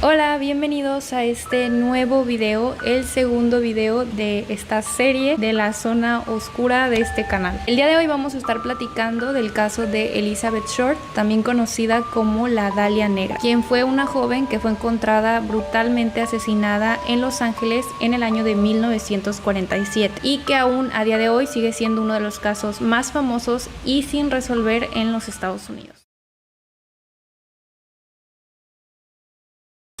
Hola, bienvenidos a este nuevo video, el segundo video de esta serie de la zona oscura de este canal. El día de hoy vamos a estar platicando del caso de Elizabeth Short, también conocida como la Dalia Negra, quien fue una joven que fue encontrada brutalmente asesinada en Los Ángeles en el año de 1947 y que aún a día de hoy sigue siendo uno de los casos más famosos y sin resolver en los Estados Unidos.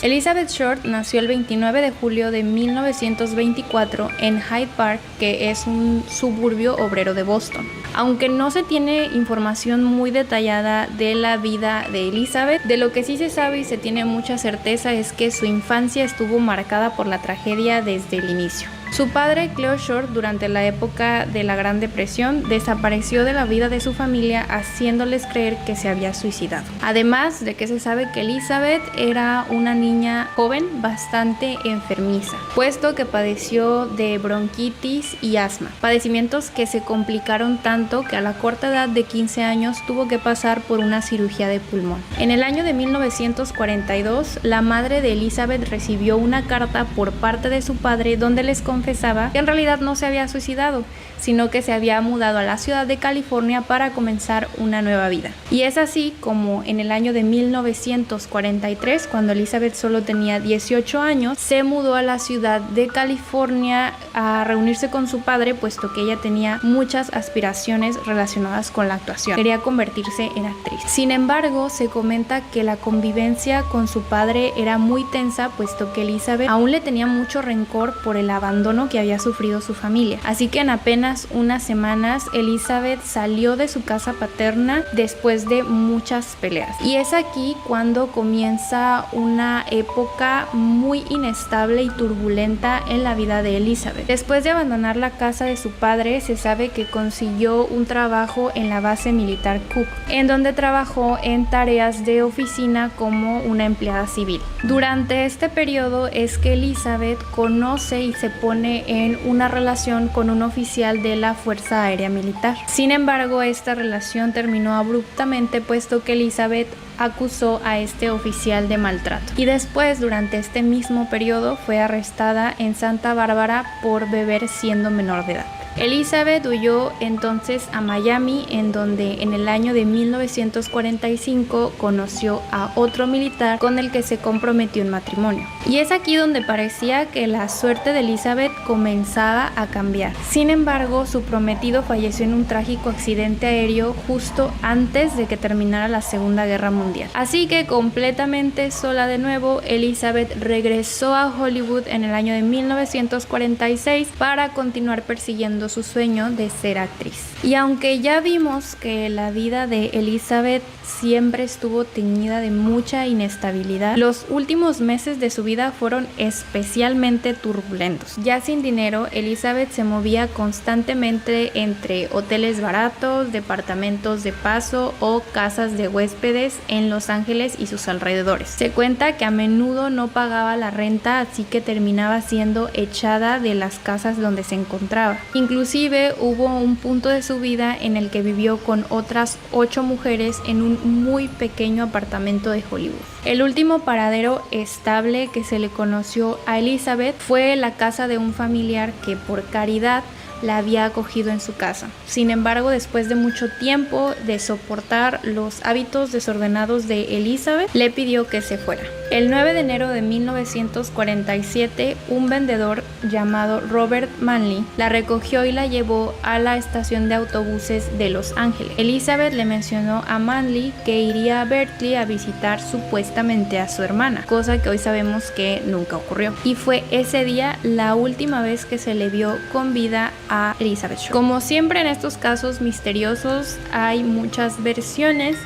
Elizabeth Short nació el 29 de julio de 1924 en Hyde Park, que es un suburbio obrero de Boston. Aunque no se tiene información muy detallada de la vida de Elizabeth, de lo que sí se sabe y se tiene mucha certeza es que su infancia estuvo marcada por la tragedia desde el inicio. Su padre, Cleo Short, durante la época de la Gran Depresión, desapareció de la vida de su familia haciéndoles creer que se había suicidado. Además de que se sabe que Elizabeth era una niña joven bastante enfermiza, puesto que padeció de bronquitis y asma, padecimientos que se complicaron tanto que a la corta edad de 15 años tuvo que pasar por una cirugía de pulmón. En el año de 1942, la madre de Elizabeth recibió una carta por parte de su padre donde les confesaba que en realidad no se había suicidado, sino que se había mudado a la ciudad de California para comenzar una nueva vida. Y es así como en el año de 1943, cuando Elizabeth solo tenía 18 años, se mudó a la ciudad de California a reunirse con su padre, puesto que ella tenía muchas aspiraciones relacionadas con la actuación. Quería convertirse en actriz. Sin embargo, se comenta que la convivencia con su padre era muy tensa, puesto que Elizabeth aún le tenía mucho rencor por el abandono que había sufrido su familia. Así que en apenas unas semanas Elizabeth salió de su casa paterna después de muchas peleas. Y es aquí cuando comienza una época muy inestable y turbulenta en la vida de Elizabeth. Después de abandonar la casa de su padre, se sabe que consiguió un trabajo en la base militar Cook, en donde trabajó en tareas de oficina como una empleada civil. Durante este periodo es que Elizabeth conoce y se pone en una relación con un oficial de la Fuerza Aérea Militar. Sin embargo, esta relación terminó abruptamente, puesto que Elizabeth acusó a este oficial de maltrato. Y después, durante este mismo periodo, fue arrestada en Santa Bárbara por beber siendo menor de edad. Elizabeth huyó entonces a Miami, en donde en el año de 1945 conoció a otro militar con el que se comprometió en matrimonio. Y es aquí donde parecía que la suerte de Elizabeth comenzaba a cambiar. Sin embargo, su prometido falleció en un trágico accidente aéreo justo antes de que terminara la Segunda Guerra Mundial. Así que completamente sola de nuevo, Elizabeth regresó a Hollywood en el año de 1946 para continuar persiguiendo su sueño de ser actriz. Y aunque ya vimos que la vida de Elizabeth siempre estuvo teñida de mucha inestabilidad, los últimos meses de su vida fueron especialmente turbulentos. Ya sin dinero, Elizabeth se movía constantemente entre hoteles baratos, departamentos de paso o casas de huéspedes en Los Ángeles y sus alrededores. Se cuenta que a menudo no pagaba la renta, así que terminaba siendo echada de las casas donde se encontraba. Inclusive hubo un punto de su vida en el que vivió con otras 8 mujeres en un muy pequeño apartamento de Hollywood. El último paradero estable que se le conoció a Elizabeth fue la casa de un familiar que por caridad la había acogido en su casa. Sin embargo, después de mucho tiempo de soportar los hábitos desordenados de Elizabeth, le pidió que se fuera. El 9 de enero de 1947, un vendedor llamado Robert Manley la recogió y la llevó a la estación de autobuses de Los Ángeles. Elizabeth le mencionó a Manley que iría a Berkeley a visitar supuestamente a su hermana, cosa que hoy sabemos que nunca ocurrió. Y fue ese día la última vez que se le vio con vida a Elizabeth Short. Como siempre en estos casos misteriosos hay muchas versiones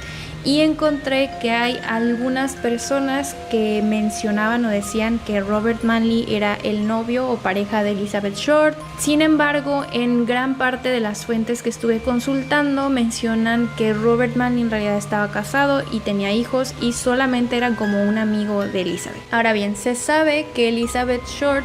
y encontré que hay algunas personas que mencionaban o decían que Robert Manley era el novio o pareja de Elizabeth Short. Sin embargo, en gran parte de las fuentes que estuve consultando mencionan que Robert Manley en realidad estaba casado y tenía hijos y solamente era como un amigo de Elizabeth. Ahora bien, se sabe que Elizabeth Short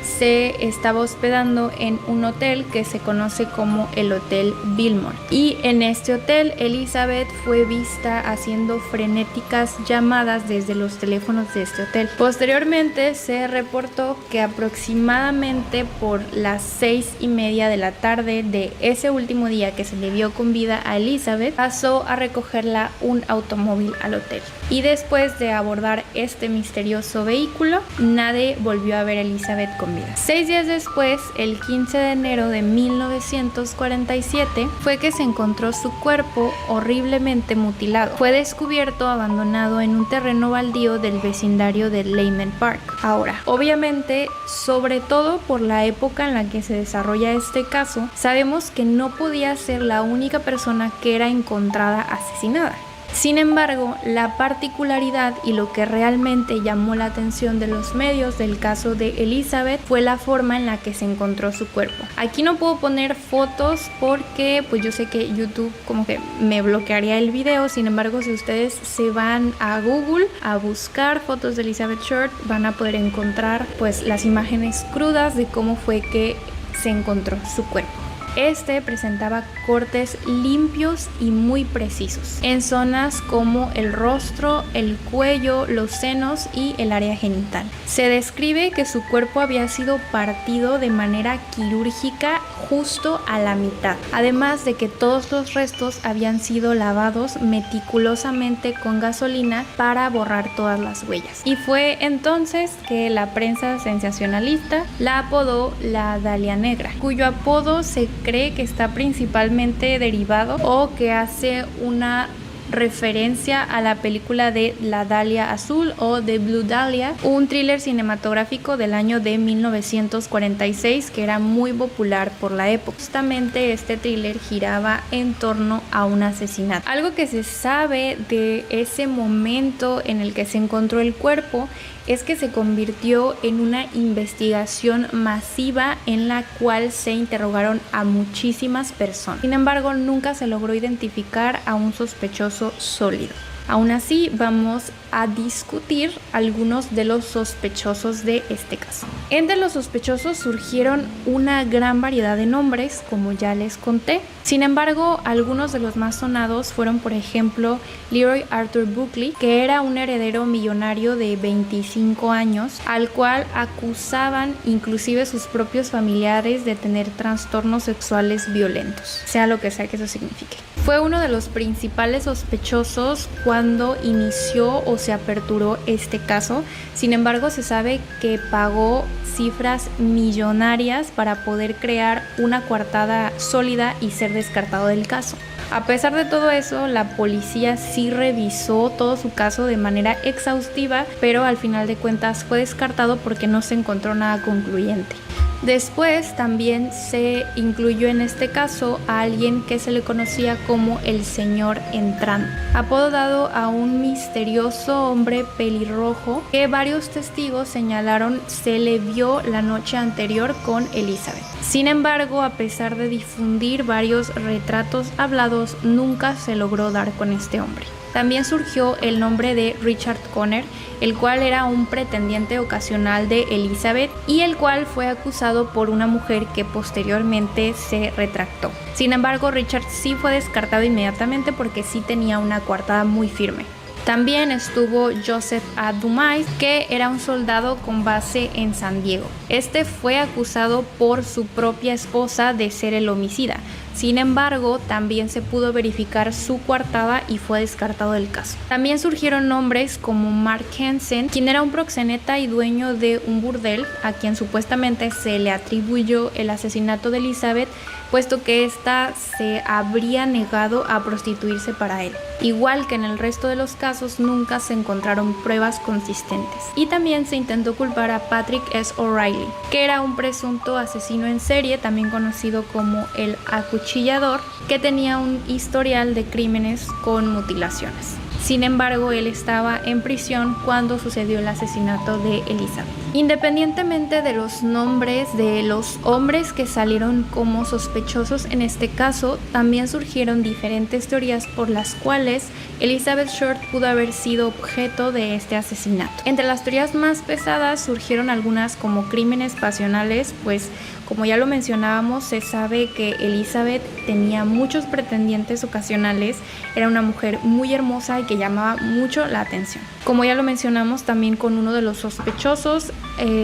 se estaba hospedando en un hotel que se conoce como el Hotel Biltmore. Y en este hotel, Elizabeth fue vista haciendo frenéticas llamadas desde los teléfonos de este hotel. Posteriormente se reportó que aproximadamente por las 6:30 de la tarde de ese último día que se le vio con vida a Elizabeth, pasó a recogerla un automóvil al hotel. Y después de abordar este misterioso vehículo, nadie volvió a ver a Elizabeth con vida. 6 días después, el 15 de enero de 1947, fue que se encontró su cuerpo horriblemente mutilado. Fue descubierto abandonado en un terreno baldío del vecindario de Lehman Park. Ahora, obviamente, sobre todo por la época en la que se desarrolla este caso, sabemos que no podía ser la única persona que era encontrada asesinada. Sin embargo, la particularidad y lo que realmente llamó la atención de los medios del caso de Elizabeth fue la forma en la que se encontró su cuerpo. Aquí no puedo poner fotos porque pues yo sé que YouTube como que me bloquearía el video. Sin embargo, si ustedes se van a Google a buscar fotos de Elizabeth Short, van a poder encontrar pues las imágenes crudas de cómo fue que se encontró su cuerpo. Este presentaba cortes limpios y muy precisos en zonas como el rostro, el cuello, los senos y el área genital. Se describe que su cuerpo había sido partido de manera quirúrgica justo a la mitad, además de que todos los restos habían sido lavados meticulosamente con gasolina para borrar todas las huellas. Y fue entonces que la prensa sensacionalista la apodó la Dalia Negra, cuyo apodo se cree que está principalmente derivado o que hace una referencia a la película de La Dalia Azul o The Blue Dahlia, un thriller cinematográfico del año de 1946 que era muy popular por la época. Justamente este thriller giraba en torno a un asesinato. Algo que se sabe de ese momento en el que se encontró el cuerpo es que se convirtió en una investigación masiva en la cual se interrogaron a muchísimas personas. Sin embargo, nunca se logró identificar a un sospechoso sólido. Aún así, vamos a discutir algunos de los sospechosos de este caso. Entre los sospechosos surgieron una gran variedad de nombres, como ya les conté. Sin embargo, algunos de los más sonados fueron, por ejemplo, Leroy Arthur Buckley, que era un heredero millonario de 25 años, al cual acusaban inclusive sus propios familiares de tener trastornos sexuales violentos, sea lo que sea que eso signifique. Fue uno de los principales sospechosos cuando inició o se aperturó este caso. Sin embargo, se sabe que pagó cifras millonarias para poder crear una coartada sólida y ser descartado del caso. A pesar de todo eso, la policía sí revisó todo su caso de manera exhaustiva, pero al final de cuentas fue descartado porque no se encontró nada concluyente. Después también se incluyó en este caso a alguien que se le conocía como el señor entrando, apodo dado a un misterioso hombre pelirrojo que varios testigos señalaron se le vio la noche anterior con Elizabeth. Sin embargo, a pesar de difundir varios retratos hablados, nunca se logró dar con este hombre. También surgió el nombre de Richard Conner, el cual era un pretendiente ocasional de Elizabeth y el cual fue acusado por una mujer que posteriormente se retractó. Sin embargo, Richard sí fue descartado inmediatamente porque sí tenía una coartada muy firme. También estuvo Joseph A. Dumais, que era un soldado con base en San Diego. Este fue acusado por su propia esposa de ser el homicida. Sin embargo, también se pudo verificar su coartada y fue descartado del caso. También surgieron nombres como Mark Hansen, quien era un proxeneta y dueño de un burdel, a quien supuestamente se le atribuyó el asesinato de Elizabeth, puesto que ésta se habría negado a prostituirse para él. Igual que en el resto de los casos, nunca se encontraron pruebas consistentes. Y también se intentó culpar a Patrick S. O'Reilly, que era un presunto asesino en serie, también conocido como el acuchillador, que tenía un historial de crímenes con mutilaciones. Sin embargo, él estaba en prisión cuando sucedió el asesinato de Elizabeth. Independientemente de los nombres de los hombres que salieron como sospechosos en este caso, también surgieron diferentes teorías por las cuales Elizabeth Short pudo haber sido objeto de este asesinato. Entre las teorías más pesadas surgieron algunas como crímenes pasionales, pues como ya lo mencionábamos, se sabe que Elizabeth tenía muchos pretendientes ocasionales, era una mujer muy hermosa y que llamaba mucho la atención. Como ya lo mencionamos, también con uno de los sospechosos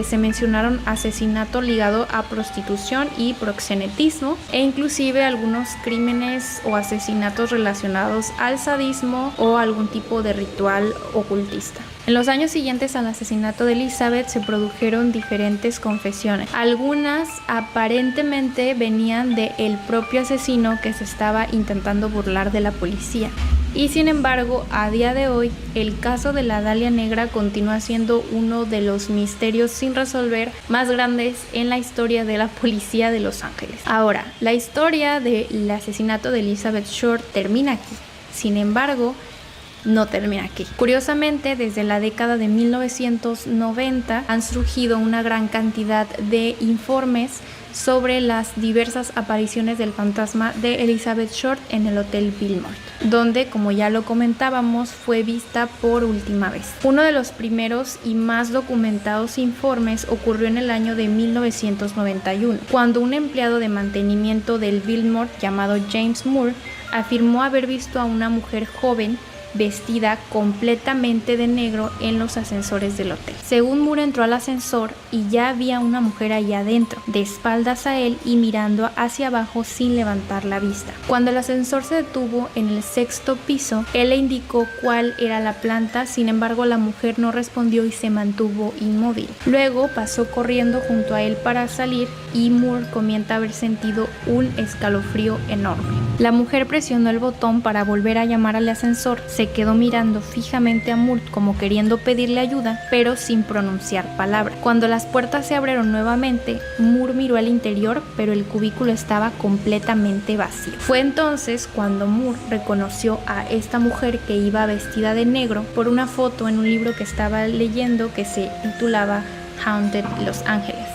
se mencionaron asesinato ligado a prostitución y proxenetismo, e inclusive algunos crímenes o asesinatos relacionados al sadismo o algún tipo de ritual ocultista. En los años siguientes al asesinato de Elizabeth se produjeron diferentes confesiones. Algunas aparentemente venían del propio asesino que se estaba intentando burlar de la policía. Y sin embargo, a día de hoy, el caso de la Dalia Negra continúa siendo uno de los misterios sin resolver más grandes en la historia de la policía de Los Ángeles. Ahora, la historia del asesinato de Elizabeth Short termina aquí. Sin embargo, no termina aquí. Curiosamente, desde la década de 1990 han surgido una gran cantidad de informes sobre las diversas apariciones del fantasma de Elizabeth Short en el Hotel Biltmore, donde, como ya lo comentábamos, fue vista por última vez. Uno de los primeros y más documentados informes ocurrió en el año de 1991, cuando un empleado de mantenimiento del Biltmore llamado James Moore afirmó haber visto a una mujer joven vestida completamente de negro en los ascensores del hotel. Según Moore, entró al ascensor y ya había una mujer allá adentro, de espaldas a él y mirando hacia abajo sin levantar la vista. Cuando el ascensor se detuvo en el 6º piso, él le indicó cuál era la planta, sin embargo la mujer no respondió y se mantuvo inmóvil. Luego pasó corriendo junto a él para salir y Moore comenta haber sentido un escalofrío enorme. La mujer presionó el botón para volver a llamar al ascensor, se quedó mirando fijamente a Moore como queriendo pedirle ayuda, pero sin pronunciar palabra. Cuando las puertas se abrieron nuevamente, Moore miró al interior, pero el cubículo estaba completamente vacío. Fue entonces cuando Moore reconoció a esta mujer que iba vestida de negro por una foto en un libro que estaba leyendo que se titulaba Haunted Los Ángeles.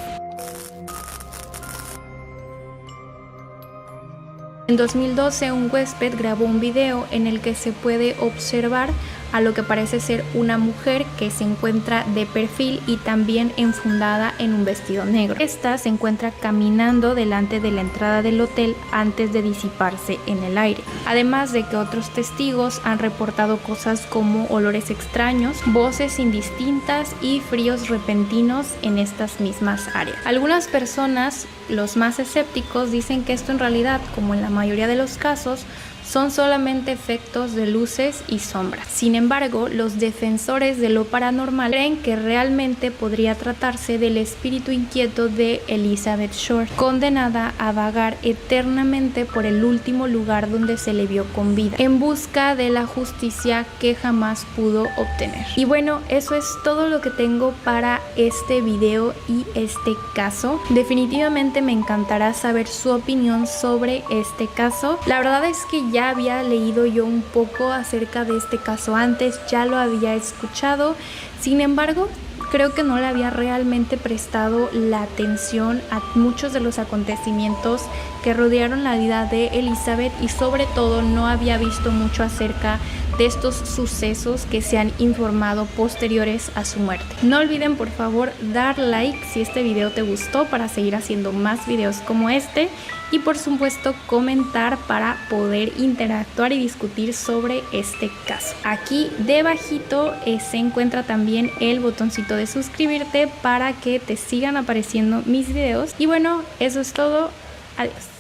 En 2012, un huésped grabó un video en el que se puede observar a lo que parece ser una mujer que se encuentra de perfil y también enfundada en un vestido negro. Esta se encuentra caminando delante de la entrada del hotel antes de disiparse en el aire. Además de que otros testigos han reportado cosas como olores extraños, voces indistintas y fríos repentinos en estas mismas áreas. Algunas personas, los más escépticos, dicen que esto en realidad, como en la mayoría de los casos, son solamente efectos de luces y sombras. Sin embargo, los defensores de lo paranormal creen que realmente podría tratarse del espíritu inquieto de Elizabeth Short, condenada a vagar eternamente por el último lugar donde se le vio con vida, en busca de la justicia que jamás pudo obtener. Y bueno, eso es todo lo que tengo para este video y este caso. Definitivamente me encantará saber su opinión sobre este caso. La verdad es que ya había leído yo un poco acerca de este caso antes, ya lo había escuchado, sin embargo creo que no le había realmente prestado la atención a muchos de los acontecimientos que rodearon la vida de Elizabeth y sobre todo no había visto mucho acerca de estos sucesos que se han informado posteriores a su muerte. No olviden por favor dar like si este video te gustó para seguir haciendo más videos como este y por supuesto comentar para poder interactuar y discutir sobre este caso. Aquí debajito se encuentra también el botoncito de suscribirte para que te sigan apareciendo mis videos y bueno, eso es todo. Adiós.